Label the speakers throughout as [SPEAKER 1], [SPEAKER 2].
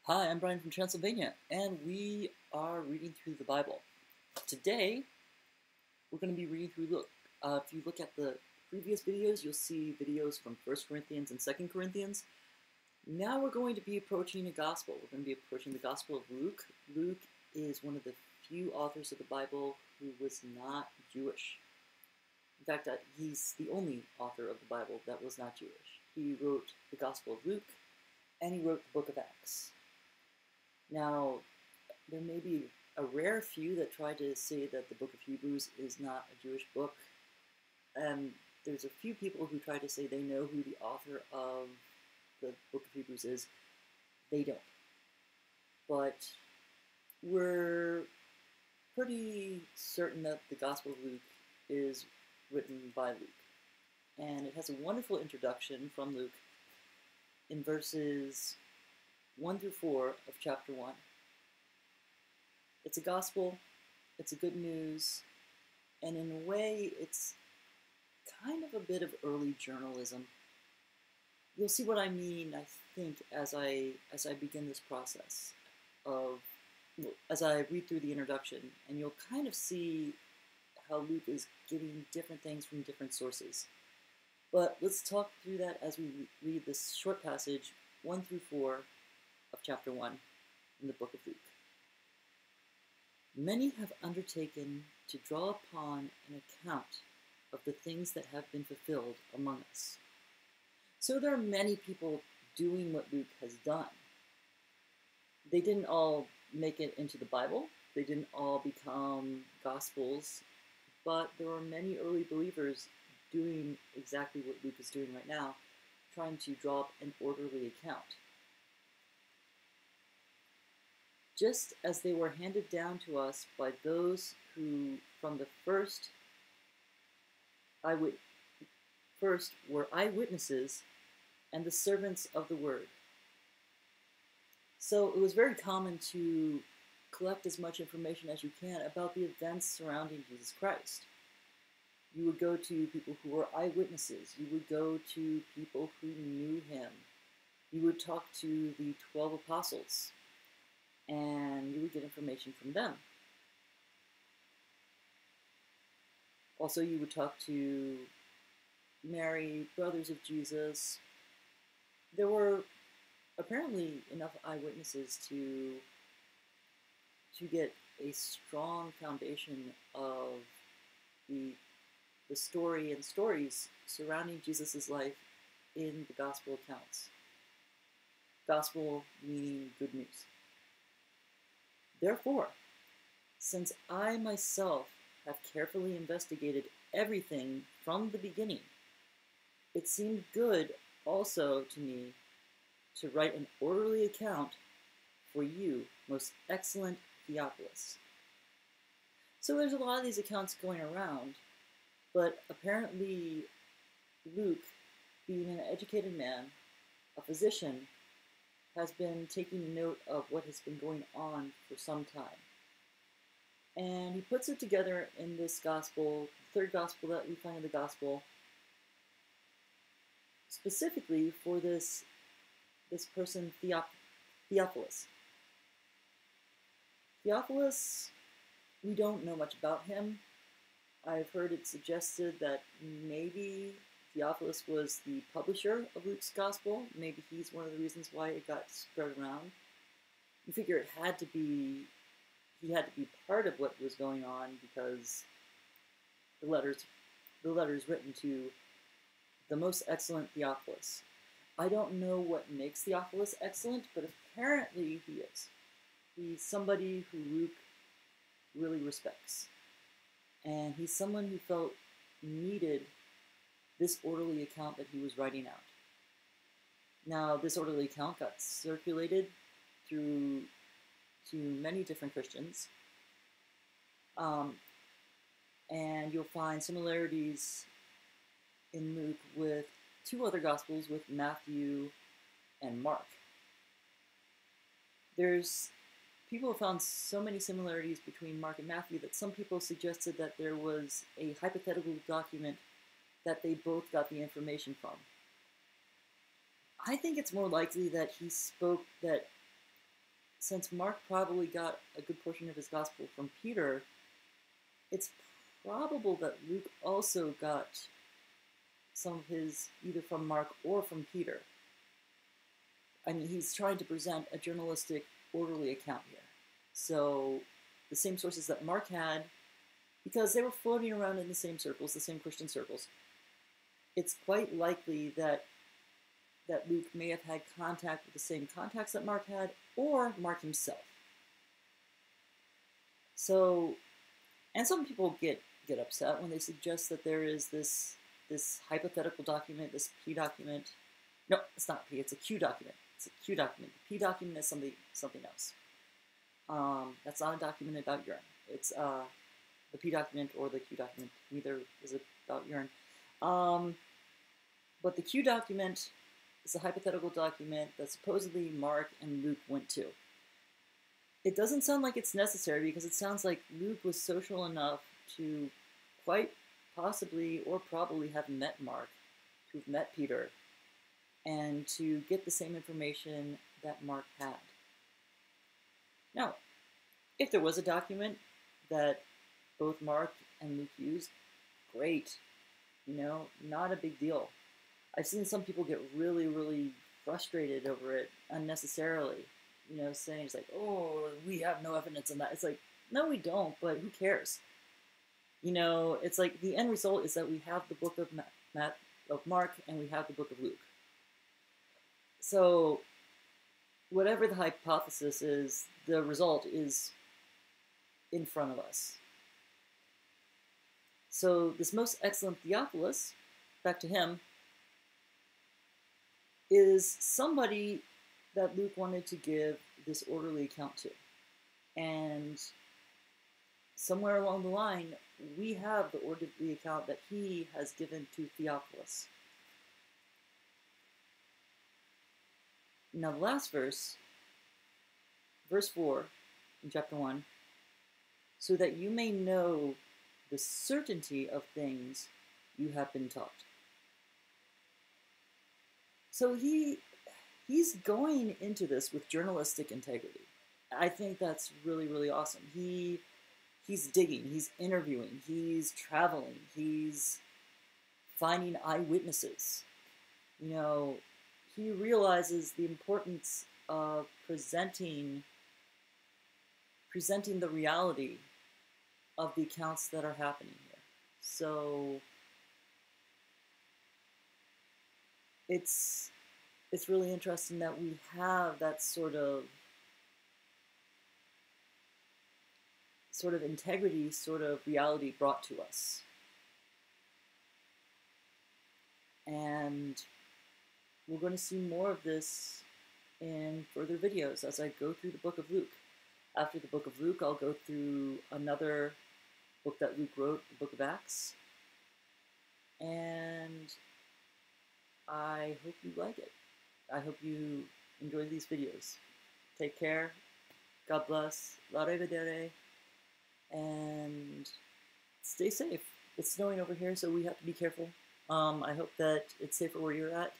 [SPEAKER 1] Hi, I'm Brian from Transylvania, and we are reading through the Bible. Today, we're going to be reading through Luke. If you look at the previous videos, you'll see videos from 1 Corinthians and 2 Corinthians. Now we're going to be approaching a gospel. We're going to be approaching the Gospel of Luke. Luke is one of the few authors of the Bible who was not Jewish. In fact, he's the only author of the Bible that was not Jewish. He wrote the Gospel of Luke, and he wrote the book of Acts. Now, there may be a rare few that try to say that the book of Hebrews is not a Jewish book, and there's a few people who try to say they know who the author of the book of Hebrews is. They don't. But we're pretty certain that the Gospel of Luke is written by Luke. And it has a wonderful introduction from Luke in verses 1 through 4 of chapter 1. It's a gospel, it's a good news, and in a way, it's kind of a bit of early journalism. You'll see what I mean, I think, as I begin this process of, as I read through the introduction, and you'll kind of see how Luke is getting different things from different sources. But let's talk through that as we read this short passage, 1 through 4 of chapter 1 in the book of Luke. Many have undertaken to draw upon an account of the things that have been fulfilled among us. So there are many people doing what Luke has done. They didn't all make it into the Bible. They didn't all become Gospels. But there are many early believers doing exactly what Luke is doing right now, trying to draw up an orderly account. Just as they were handed down to us by those who from the first were eyewitnesses and the servants of the word. So it was very common to collect as much information as you can about the events surrounding Jesus Christ. You would go to people who were eyewitnesses. You would go to people who knew him. You would talk to the 12 apostles, and you would get information from them. Also, you would talk to Mary, brothers of Jesus. There were apparently enough eyewitnesses to get a strong foundation of the story and stories surrounding Jesus' life in the gospel accounts. Gospel meaning good news. Therefore, since I myself have carefully investigated everything from the beginning, it seemed good also to me to write an orderly account for you, most excellent Theophilus. So there's a lot of these accounts going around, but apparently Luke, being an educated man, a physician, has been taking note of what has been going on for some time. And he puts it together in this gospel, the third gospel that we find in the gospel, specifically for this person, Theophilus. Theophilus, we don't know much about him. I've heard it suggested that maybe Theophilus was the publisher of Luke's gospel. Maybe he's one of the reasons why it got spread around. You figure he had to be part of what was going on because the letters written to the most excellent Theophilus. I don't know what makes Theophilus excellent, but apparently he is. He's somebody who Luke really respects. And he's someone who felt needed this orderly account that he was writing out. Now, this orderly account got circulated to many different Christians. And you'll find similarities in Luke with two other Gospels, with Matthew and Mark. People have found so many similarities between Mark and Matthew that some people suggested that there was a hypothetical document that they both got the information from. I think it's more likely that he spoke that since Mark probably got a good portion of his gospel from Peter, it's probable that Luke also got some of his either from Mark or from Peter. I mean, he's trying to present a journalistic, orderly account here. So the same sources that Mark had, because they were floating around in the same circles, the same Christian circles, it's quite likely that Luke may have had contact with the same contacts that Mark had, or Mark himself. So, and some people get upset when they suggest that there is this hypothetical document, this P document. No, it's not P. It's a Q document. It's a Q document. The P document is something else. That's not a document about urine. It's the P document or the Q document. Neither is about urine. But the Q document is a hypothetical document that supposedly Mark and Luke went to. It doesn't sound like it's necessary because it sounds like Luke was social enough to quite possibly or probably have met Mark, to have met Peter, and to get the same information that Mark had. Now, if there was a document that both Mark and Luke used, great. Not a big deal. I've seen some people get really, really frustrated over it unnecessarily. Saying it's like, oh, we have no evidence on that. It's like, no, we don't, but who cares? It's like the end result is that we have the book of Mark and we have the book of Luke. So, whatever the hypothesis is, the result is in front of us. So, this most excellent Theophilus, back to him, is somebody that Luke wanted to give this orderly account to. And somewhere along the line, we have the orderly account that he has given to Theophilus. Now the last verse, verse 4 in chapter 1, so that you may know the certainty of things you have been taught. So he's going into this with journalistic integrity. I think that's really, really awesome. He's digging, he's interviewing, he's traveling, he's finding eyewitnesses. He realizes the importance of presenting the reality of the accounts that are happening here. So it's really interesting that we have that sort of integrity, sort of reality brought to us. And we're going to see more of this in further videos as I go through the book of Luke. After the book of Luke, I'll go through another book that Luke wrote, the book of Acts. And I hope you like it. I hope you enjoy these videos. Take care. God bless. Arrivederci. And stay safe. It's snowing over here, so we have to be careful. I hope that it's safer where you're at.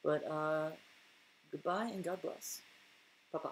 [SPEAKER 1] But goodbye and God bless. Papa.